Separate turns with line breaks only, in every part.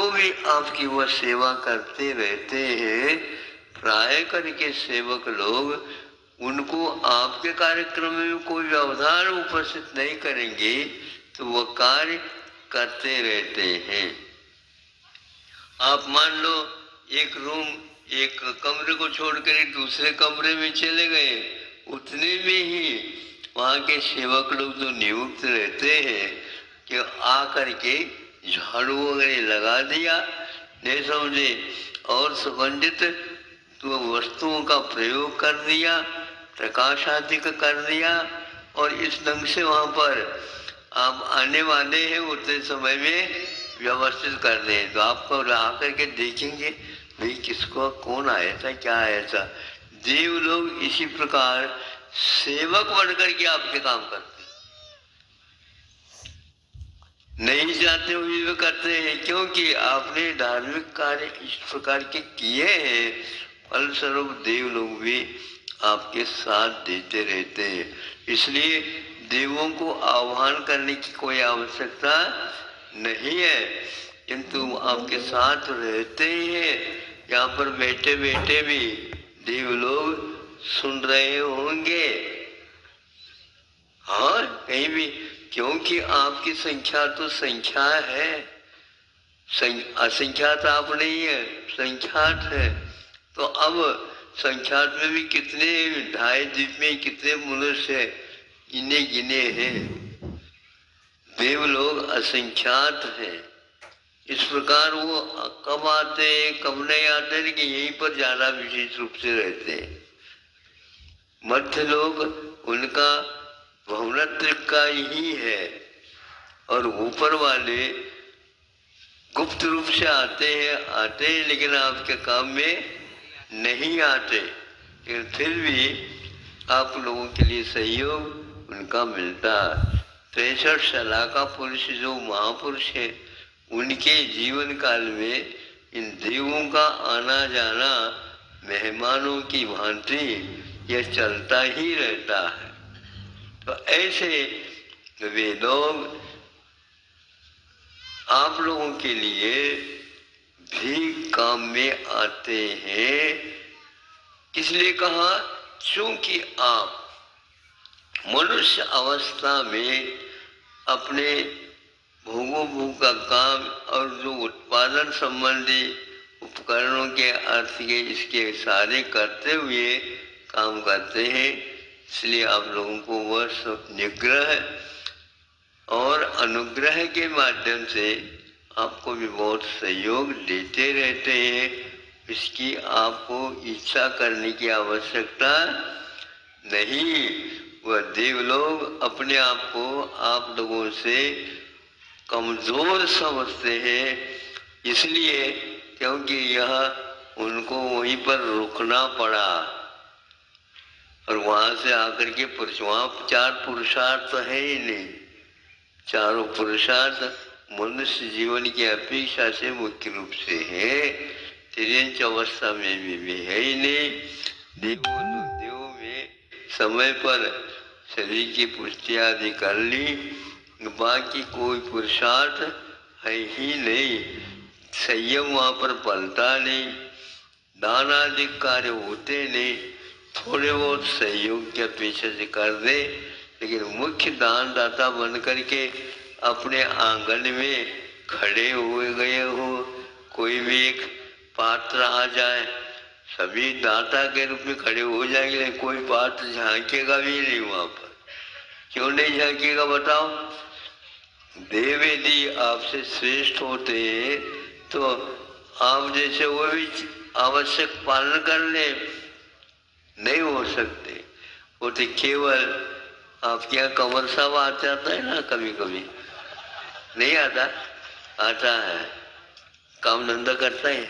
तो भी आपकी वह सेवा करते रहते हैं। प्राय करके सेवक लोग उनको आपके कार्यक्रम में कोई व्यवधान उपस्थित नहीं करेंगे तो वह कार्य करते रहते हैं। आप मान लो एक कमरे को छोड़कर दूसरे कमरे में चले गए, उतने में ही वहाँ के सेवक लोग जो नियुक्त रहते हैं कि आकर के झाड़ू वगैरह लगा दिया, नहीं समझे, और सुगंधित तो वस्तुओं का प्रयोग कर दिया, प्रकाश आदि का कर दिया, और इस ढंग से वहाँ पर आप आने वाले हैं उतने समय में व्यवस्थित कर दें। तो आपको आकर के देखेंगे भाई किसको कौन आया था, क्या आया था। देव लोग इसी प्रकार सेवक बनकर के आपके काम करते नहीं जाते हुए भी करते हैं, क्योंकि आपने धार्मिक कार्य इस प्रकार के किए हैं। फलस्वरूप देव लोग भी आपके साथ देते रहते हैं। इसलिए देवों को आह्वान करने की कोई आवश्यकता नहीं है, किंतु आपके साथ रहते हैं। यहाँ पर बैठे बैठे भी देव लोग सुन रहे होंगे, हाँ कहीं भी, क्योंकि आपकी संख्या तो संख्या है, असंख्यात आप नहीं है, संख्यात है। तो अब संख्यात में भी कितने ढाई द्वीप में कितने मनुष्य गिने गिने हैं, देव लोग असंख्यात हैं। इस प्रकार वो कब आते हैं कब नहीं आते, लेकिन यहीं पर ज्यादा विशेष रूप से रहते हैं। मध्य लोग उनका भवनत्व का ही है, और ऊपर वाले गुप्त रूप से आते हैं लेकिन आपके काम में नहीं आते, लेकिन फिर भी आप लोगों के लिए सहयोग उनका मिलता है। 63 सलाह का पुरुष जो महापुरुष है, उनके जीवन काल में इन देवों का आना जाना मेहमानों की भांति यह चलता ही रहता है। तो ऐसे वे लोग आप लोगों के लिए भी काम में आते हैं। इसलिए कहा चूंकि आप मनुष्य अवस्था में अपने भोगों का काम और जो उत्पादन संबंधी उपकरणों के अर्थ के इसके सारे करते हुए काम करते हैं, इसलिए आप लोगों को वह सब निग्रह और अनुग्रह के माध्यम से आपको भी बहुत सहयोग देते रहते हैं। इसकी आपको इच्छा करने की आवश्यकता नहीं। वह देव लोग अपने आप को आप लोगों से कमजोर समझते हैं, इसलिए क्योंकि यह उनको वहीं पर रुकना पड़ा, और वहां से आकर के वहाँ 4 पुरुषार्थ तो है ही नहीं। चारों पुरुषार्थ मनुष्य जीवन की अपेक्षा से मुख्य रूप से है, तिर्यंच अवस्था में भी है ही नहीं। देवों में समय पर शरीर की पुष्टि आदि कर ली, बाकी कोई पुरुषार्थ है ही नहीं। संयम वहाँ पर पलता नहीं, दान आदि कार्य होते नहीं, थोड़े बहुत सहयोग की अपेक्षा से कर दे, लेकिन मुख्य दान दाता बन करके अपने आंगन में खड़े हुए गए हो। कोई भी एक पात्र आ जाए, सभी दाता के रूप में खड़े हो जाएंगे, लेकिन कोई पात्र झांकेगा भी नहीं वहां पर। क्यों नहीं झांकेगा बताओ? देव यदि आपसे श्रेष्ठ होते तो आप जैसे वो भी आवश्यक पालन कर ले, नहीं हो सकते। वो तो केवल आपके यहाँ कंवर साहब आ जाता है ना, कभी कभी नहीं आता, आता है, काम धंधा करता है।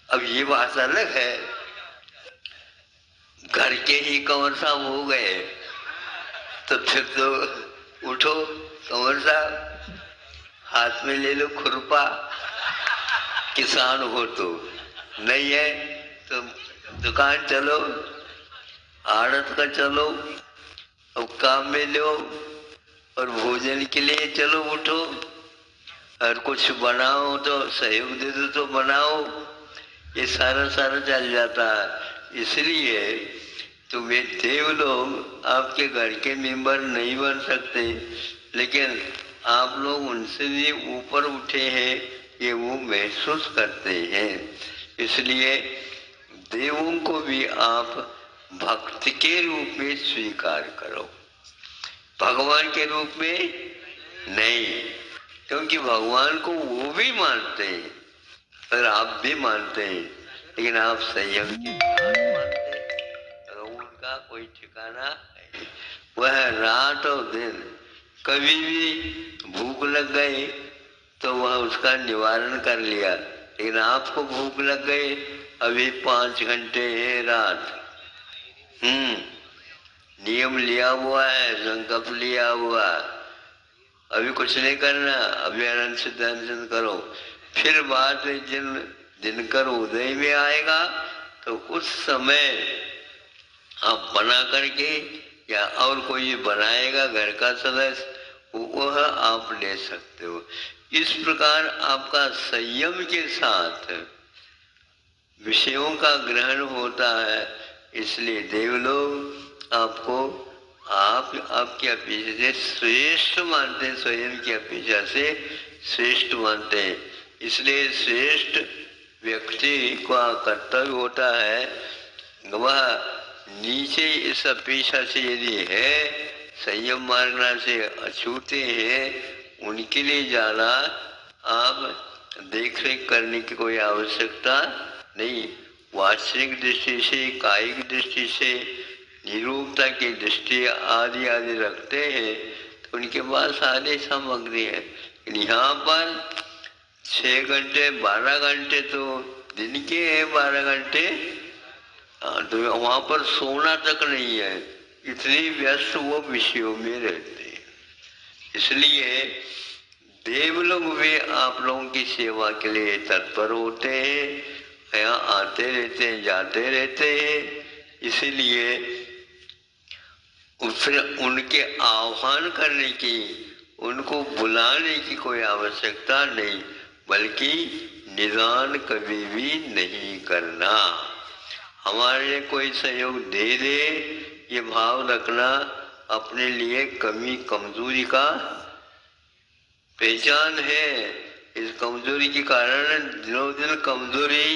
अब ये बात अलग है, घर के ही कंवर साहब हो गए तो फिर तो उठो कंवर साहब, हाथ में ले लो खुरपा, किसान हो तो, नहीं है तो दुकान चलो, आड़त का चलो, अब काम में लो और भोजन के लिए चलो उठो, और कुछ बनाओ तो सहयोग दे दो तो बनाओ, ये सारा सारा चल जाता है। इसलिए तो वे देव लोग आपके घर के मेंबर नहीं बन सकते, लेकिन आप लोग उनसे भी ऊपर उठे हैं, ये वो महसूस करते हैं। इसलिए देवों को भी आप भक्त के रूप में स्वीकार करो, भगवान के रूप में नहीं, क्योंकि भगवान को वो भी मानते हैं और आप भी मानते हैं, लेकिन आप संयम के साथ मानते हैं, तो उनका कोई ठिकाना नहीं। वह रात और दिन कभी भी भूख लग गई तो वह उसका निवारण कर लिया, लेकिन आपको भूख लग गई, अभी 5 घंटे है रात, नियम लिया हुआ है, संकल्प लिया हुआ, अभी कुछ नहीं करना, अभी अनंत से दर्शन करो, फिर बाद में दिनकर उदय में आएगा तो उस समय आप बना करके या और कोई बनाएगा घर का सदस्य, वह आप ले सकते हो। इस प्रकार आपका संयम के साथ विषयों का ग्रहण होता है। इसलिए देवलोग आपको आपकी अपेक्षा से श्रेष्ठ मानते हैं, स्वयं की अपेक्षा से श्रेष्ठ मानते हैं। इसलिए श्रेष्ठ व्यक्ति का कर्तव्य होता है, वह नीचे इस अपेक्षा से यदि है, संयम मार्ग से अछूते हैं, उनके लिए जाना आप देख रेख करने की कोई आवश्यकता नहीं। वास्तविक दृष्टि से, कायिक दृष्टि से, निरूपता की दृष्टि आदि आदि रखते हैं तो उनके पास सारी सामग्री है। यहाँ पर 6 घंटे 12 घंटे तो दिन के हैं, 12 घंटे तो वहाँ पर सोना तक नहीं है, इतनी व्यस्त वो विषयों में रहते हैं। इसलिए देवलोग वे आप लोगों की सेवा के लिए तत्पर होते हैं, यहाँ आते रहते हैं, जाते रहते हैं। इसीलिए फिर उनके आह्वान करने की, उनको बुलाने की कोई आवश्यकता नहीं, बल्कि निदान कभी भी नहीं करना। हमारे लिए कोई सहयोग दे दे, ये भाव रखना अपने लिए कमी कमजोरी का पहचान है। इस कमजोरी के कारण दिनों दिन कमजोरी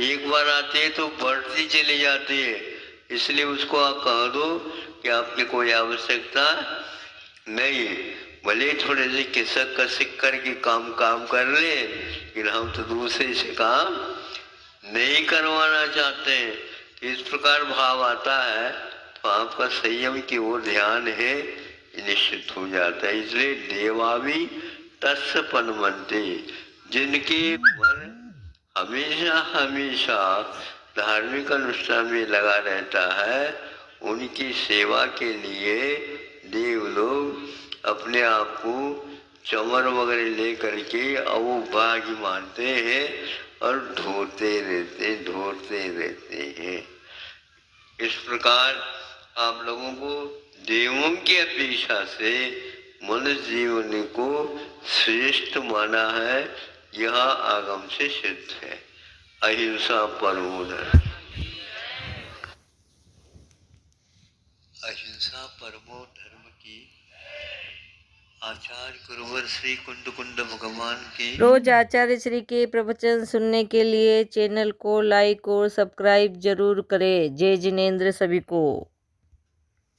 एक बार आती है तो बढ़ती चली जाती है। इसलिए उसको आप कह दो कि आपकी कोई आवश्यकता नहीं, भले थोड़े से किसक कसिक करके काम कर ले, लेकिन हम तो दूसरे से काम नहीं करवाना चाहते हैं। इस प्रकार भाव आता है तो आपका संयम की ओर ध्यान है, निश्चित हो जाता है। इसलिए देवावी तत्सपन मनते, जिनके मन हमेशा हमेशा धार्मिक अनुष्ठान में लगा रहता है, उनकी सेवा के लिए देव लोग अपने आप को चमर वगैरह ले करके अवभाग्य मानते हैं और ढोते रहते हैं। इस प्रकार आप लोगों को देवों की अपेक्षा से मनुष्य जीवन को श्रेष्ठ माना है, यह आगम से सिद्ध है। अहिंसा परमो धर्म, अहिंसा परमो धर्म की आचार्य गुरुवर श्री कुंड भगवान की।
रोज आचार्य श्री के प्रवचन सुनने के लिए चैनल को लाइक और सब्सक्राइब जरूर करें। जय जिनेंद्र सभी को।